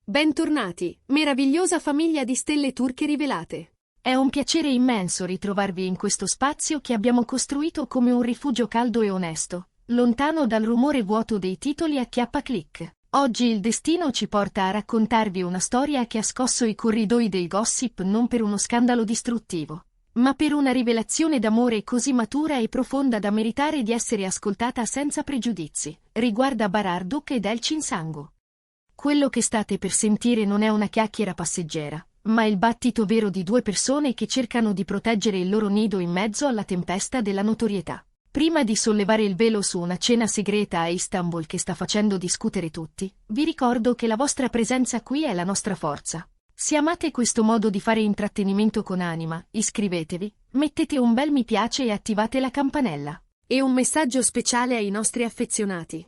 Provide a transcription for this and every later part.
Bentornati, meravigliosa famiglia di stelle turche rivelate. È un piacere immenso ritrovarvi in questo spazio che abbiamo costruito come un rifugio caldo e onesto, lontano dal rumore vuoto dei titoli a chiappa-click. Oggi il destino ci porta a raccontarvi una storia che ha scosso i corridoi del gossip non per uno scandalo distruttivo, ma per una rivelazione d'amore così matura e profonda da meritare di essere ascoltata senza pregiudizi. Riguarda Bararduk ed Elçin Sangu. Quello che state per sentire non è una chiacchiera passeggera, ma il battito vero di due persone che cercano di proteggere il loro nido in mezzo alla tempesta della notorietà. Prima di sollevare il velo su una cena segreta a Istanbul che sta facendo discutere tutti, vi ricordo che la vostra presenza qui è la nostra forza. Se amate questo modo di fare intrattenimento con anima, iscrivetevi, mettete un bel mi piace e attivate la campanella. E un messaggio speciale ai nostri affezionati.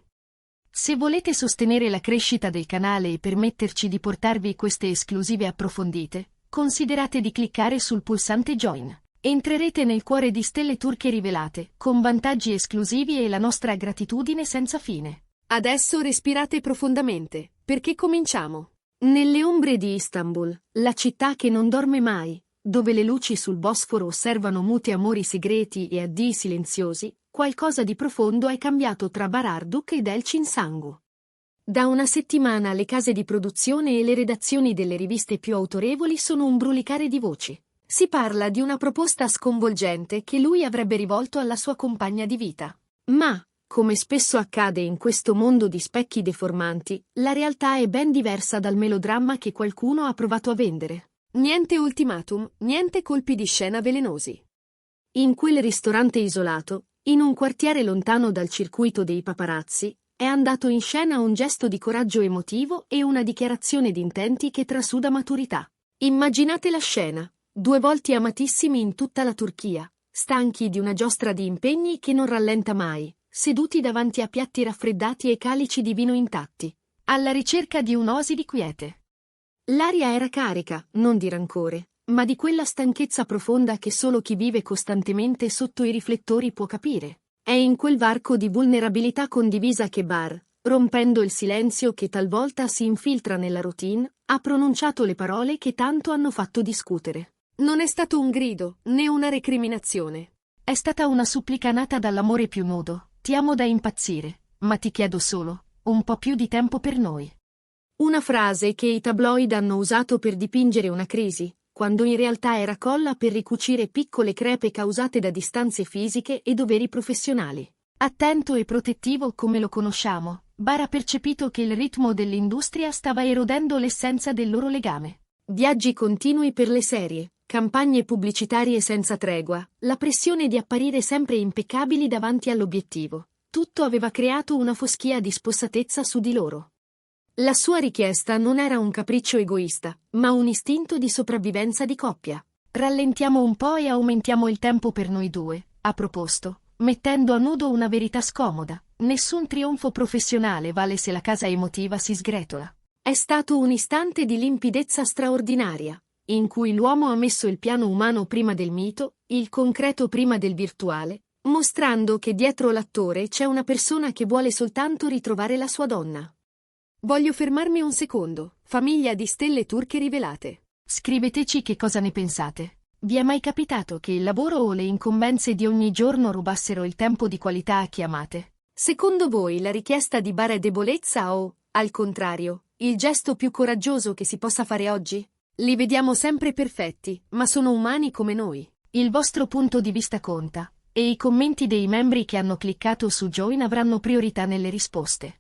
Se volete sostenere la crescita del canale e permetterci di portarvi queste esclusive approfondite, considerate di cliccare sul pulsante Join. Entrerete nel cuore di stelle turche rivelate, con vantaggi esclusivi e la nostra gratitudine senza fine. Adesso respirate profondamente, perché cominciamo. Nelle ombre di Istanbul, la città che non dorme mai, dove le luci sul Bosforo osservano muti amori segreti e addii silenziosi, qualcosa di profondo è cambiato tra Bararduk ed Elçin Sangu. Da una settimana le case di produzione e le redazioni delle riviste più autorevoli sono un brulicare di voci. Si parla di una proposta sconvolgente che lui avrebbe rivolto alla sua compagna di vita. Ma, come spesso accade in questo mondo di specchi deformanti, la realtà è ben diversa dal melodramma che qualcuno ha provato a vendere. Niente ultimatum, niente colpi di scena velenosi. In quel ristorante isolato, in un quartiere lontano dal circuito dei paparazzi, è andato in scena un gesto di coraggio emotivo e una dichiarazione di intenti che trasuda maturità. Immaginate la scena, due volti amatissimi in tutta la Turchia, stanchi di una giostra di impegni che non rallenta mai, seduti davanti a piatti raffreddati e calici di vino intatti, alla ricerca di un'oasi di quiete. L'aria era carica, non di rancore, ma di quella stanchezza profonda che solo chi vive costantemente sotto i riflettori può capire. È in quel varco di vulnerabilità condivisa che Bar, rompendo il silenzio che talvolta si infiltra nella routine, ha pronunciato le parole che tanto hanno fatto discutere. Non è stato un grido, né una recriminazione. È stata una supplica nata dall'amore più nudo. Ti amo da impazzire, ma ti chiedo solo un po' più di tempo per noi. Una frase che i tabloid hanno usato per dipingere una crisi, quando in realtà era colla per ricucire piccole crepe causate da distanze fisiche e doveri professionali. Attento e protettivo come lo conosciamo, Bar ha percepito che il ritmo dell'industria stava erodendo l'essenza del loro legame. Viaggi continui per le serie, campagne pubblicitarie senza tregua, la pressione di apparire sempre impeccabili davanti all'obiettivo. Tutto aveva creato una foschia di spossatezza su di loro. La sua richiesta non era un capriccio egoista, ma un istinto di sopravvivenza di coppia. Rallentiamo un po' e aumentiamo il tempo per noi due, ha proposto, mettendo a nudo una verità scomoda. Nessun trionfo professionale vale se la casa emotiva si sgretola. È stato un istante di limpidezza straordinaria, in cui l'uomo ha messo il piano umano prima del mito, il concreto prima del virtuale, mostrando che dietro l'attore c'è una persona che vuole soltanto ritrovare la sua donna. Voglio fermarmi un secondo, famiglia di stelle turche rivelate. Scriveteci che cosa ne pensate. Vi è mai capitato che il lavoro o le incombenze di ogni giorno rubassero il tempo di qualità a chi amate? Secondo voi la richiesta di Bar è debolezza o, al contrario, il gesto più coraggioso che si possa fare oggi? Li vediamo sempre perfetti, ma sono umani come noi. Il vostro punto di vista conta, e i commenti dei membri che hanno cliccato su Join avranno priorità nelle risposte.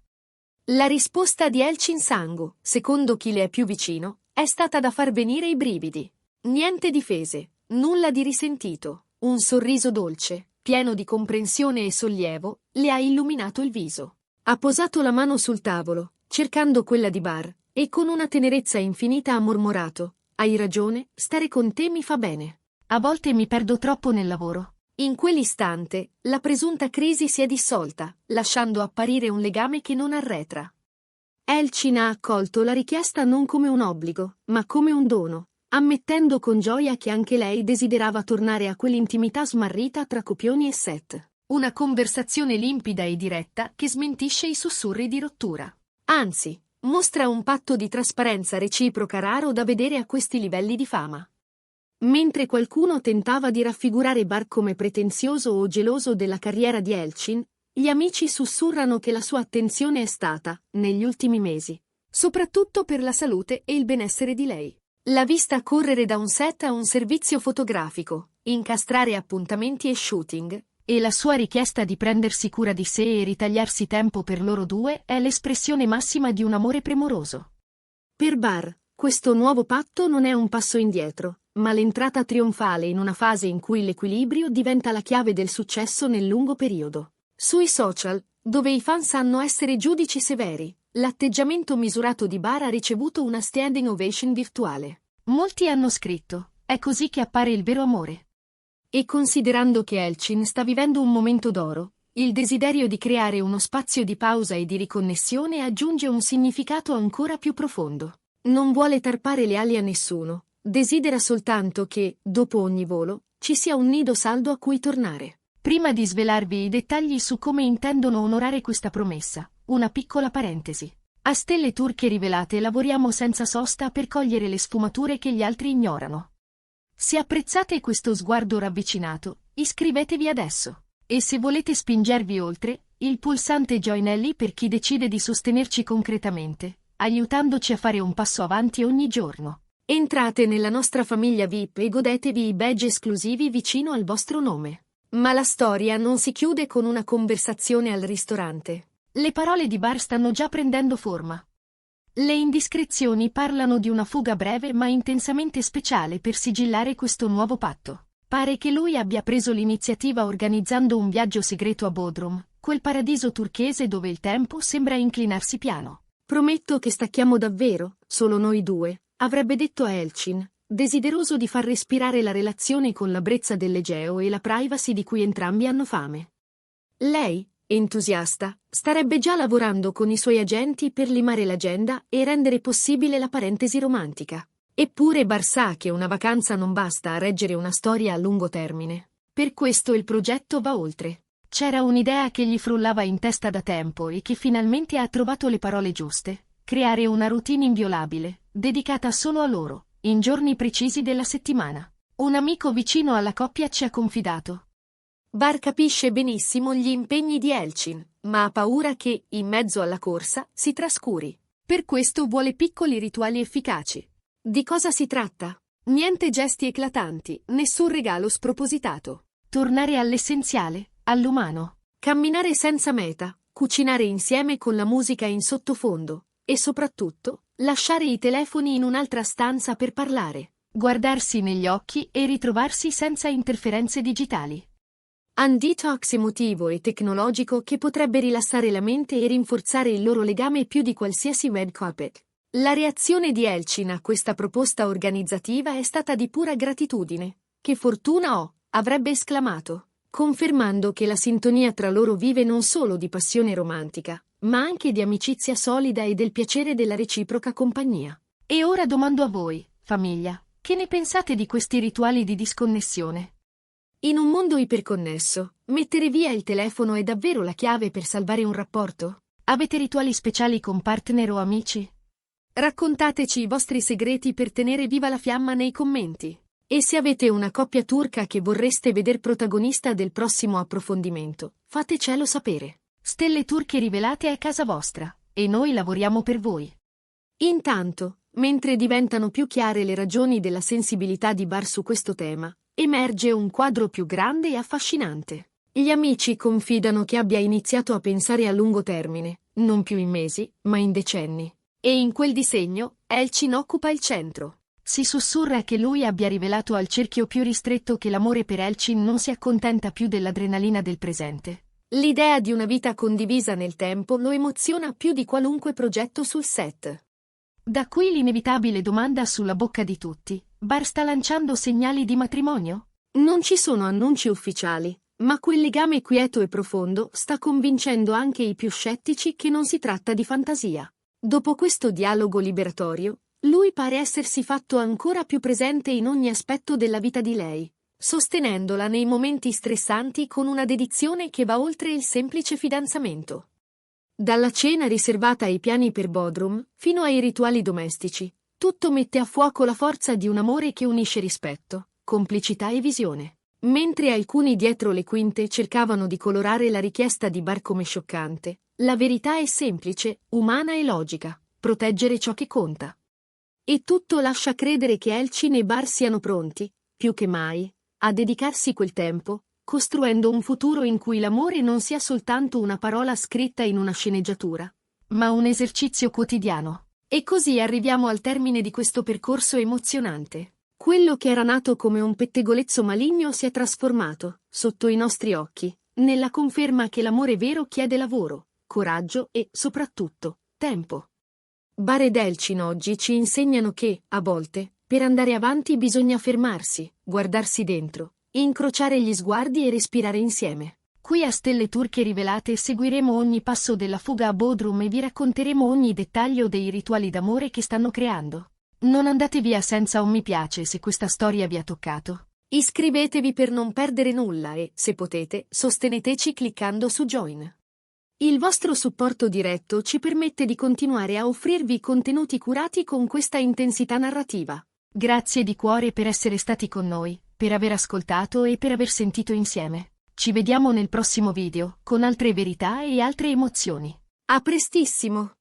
La risposta di Elçin Sangu, secondo chi le è più vicino, è stata da far venire i brividi. Niente difese, nulla di risentito, un sorriso dolce, pieno di comprensione e sollievo, le ha illuminato il viso. Ha posato la mano sul tavolo, cercando quella di Bar, e con una tenerezza infinita ha mormorato: hai ragione, stare con te mi fa bene. A volte mi perdo troppo nel lavoro. In quell'istante, la presunta crisi si è dissolta, lasciando apparire un legame che non arretra. Elçin ha accolto la richiesta non come un obbligo, ma come un dono, ammettendo con gioia che anche lei desiderava tornare a quell'intimità smarrita tra copioni e set. Una conversazione limpida e diretta che smentisce i sussurri di rottura. Anzi, mostra un patto di trasparenza reciproca raro da vedere a questi livelli di fama. Mentre qualcuno tentava di raffigurare Bar come pretenzioso o geloso della carriera di Elchin, gli amici sussurrano che la sua attenzione è stata, negli ultimi mesi, soprattutto per la salute e il benessere di lei. La vista correre da un set a un servizio fotografico, incastrare appuntamenti e shooting, e la sua richiesta di prendersi cura di sé e ritagliarsi tempo per loro due è l'espressione massima di un amore premuroso. Per Bar, questo nuovo patto non è un passo indietro, ma l'entrata trionfale in una fase in cui l'equilibrio diventa la chiave del successo nel lungo periodo. Sui social, dove i fan sanno essere giudici severi, l'atteggiamento misurato di Bar ha ricevuto una standing ovation virtuale. Molti hanno scritto: è così che appare il vero amore. E considerando che Elchin sta vivendo un momento d'oro, il desiderio di creare uno spazio di pausa e di riconnessione aggiunge un significato ancora più profondo. Non vuole tarpare le ali a nessuno, desidera soltanto che, dopo ogni volo, ci sia un nido saldo a cui tornare. Prima di svelarvi i dettagli su come intendono onorare questa promessa, una piccola parentesi. A Stelle Turche Rivelate lavoriamo senza sosta per cogliere le sfumature che gli altri ignorano. Se apprezzate questo sguardo ravvicinato, iscrivetevi adesso. E se volete spingervi oltre, il pulsante Join è lì per chi decide di sostenerci concretamente, aiutandoci a fare un passo avanti ogni giorno. Entrate nella nostra famiglia VIP e godetevi i badge esclusivi vicino al vostro nome. Ma la storia non si chiude con una conversazione al ristorante. Le parole di Bar stanno già prendendo forma. Le indiscrezioni parlano di una fuga breve ma intensamente speciale per sigillare questo nuovo patto. Pare che lui abbia preso l'iniziativa organizzando un viaggio segreto a Bodrum, quel paradiso turchese dove il tempo sembra inclinarsi piano. Prometto che stacchiamo davvero, solo noi due, avrebbe detto a Elchin, desideroso di far respirare la relazione con la brezza dell'Egeo e la privacy di cui entrambi hanno fame. Lei, entusiasta, starebbe già lavorando con i suoi agenti per limare l'agenda e rendere possibile la parentesi romantica. Eppure Bar sa che una vacanza non basta a reggere una storia a lungo termine. Per questo il progetto va oltre. C'era un'idea che gli frullava in testa da tempo e che finalmente ha trovato le parole giuste: creare una routine inviolabile, dedicata solo a loro, in giorni precisi della settimana. Un amico vicino alla coppia ci ha confidato: Bar capisce benissimo gli impegni di Elchin, ma ha paura che, in mezzo alla corsa, si trascuri. Per questo vuole piccoli rituali efficaci. Di cosa si tratta? Niente gesti eclatanti, nessun regalo spropositato. Tornare all'essenziale, all'umano. Camminare senza meta, cucinare insieme con la musica in sottofondo, e soprattutto, lasciare i telefoni in un'altra stanza per parlare. Guardarsi negli occhi e ritrovarsi senza interferenze digitali. Un detox emotivo e tecnologico che potrebbe rilassare la mente e rinforzare il loro legame più di qualsiasi red carpet. La reazione di Elchin a questa proposta organizzativa è stata di pura gratitudine. Che fortuna ho, avrebbe esclamato, confermando che la sintonia tra loro vive non solo di passione romantica, ma anche di amicizia solida e del piacere della reciproca compagnia. E ora domando a voi, famiglia, che ne pensate di questi rituali di disconnessione? In un mondo iperconnesso, mettere via il telefono è davvero la chiave per salvare un rapporto? Avete rituali speciali con partner o amici? Raccontateci i vostri segreti per tenere viva la fiamma nei commenti. E se avete una coppia turca che vorreste veder protagonista del prossimo approfondimento, fatecelo sapere. Stelle Turche Rivelate è casa vostra, e noi lavoriamo per voi. Intanto, mentre diventano più chiare le ragioni della sensibilità di Bar su questo tema, emerge un quadro più grande e affascinante. Gli amici confidano che abbia iniziato a pensare a lungo termine, non più in mesi, ma in decenni. E in quel disegno, Elchin occupa il centro. Si sussurra che lui abbia rivelato al cerchio più ristretto che l'amore per Elchin non si accontenta più dell'adrenalina del presente. L'idea di una vita condivisa nel tempo lo emoziona più di qualunque progetto sul set. Da qui l'inevitabile domanda sulla bocca di tutti: Bar sta lanciando segnali di matrimonio? Non ci sono annunci ufficiali, ma quel legame quieto e profondo sta convincendo anche i più scettici che non si tratta di fantasia. Dopo questo dialogo liberatorio, lui pare essersi fatto ancora più presente in ogni aspetto della vita di lei, sostenendola nei momenti stressanti con una dedizione che va oltre il semplice fidanzamento. Dalla cena riservata ai piani per Bodrum, fino ai rituali domestici, tutto mette a fuoco la forza di un amore che unisce rispetto, complicità e visione. Mentre alcuni dietro le quinte cercavano di colorare la richiesta di Bar come scioccante, la verità è semplice, umana e logica: proteggere ciò che conta. E tutto lascia credere che Elchin e Bar siano pronti, più che mai, a dedicarsi quel tempo, costruendo un futuro in cui l'amore non sia soltanto una parola scritta in una sceneggiatura, ma un esercizio quotidiano. E così arriviamo al termine di questo percorso emozionante. Quello che era nato come un pettegolezzo maligno si è trasformato, sotto i nostri occhi, nella conferma che l'amore vero chiede lavoro, coraggio e, soprattutto, tempo. Bar ed Elchin oggi ci insegnano che, a volte, per andare avanti bisogna fermarsi, guardarsi dentro, incrociare gli sguardi e respirare insieme. Qui a Stelle Turche Rivelate seguiremo ogni passo della fuga a Bodrum e vi racconteremo ogni dettaglio dei rituali d'amore che stanno creando. Non andate via senza un mi piace se questa storia vi ha toccato. Iscrivetevi per non perdere nulla e, se potete, sosteneteci cliccando su Join. Il vostro supporto diretto ci permette di continuare a offrirvi contenuti curati con questa intensità narrativa. Grazie di cuore per essere stati con noi, per aver ascoltato e per aver sentito insieme. Ci vediamo nel prossimo video, con altre verità e altre emozioni. A prestissimo!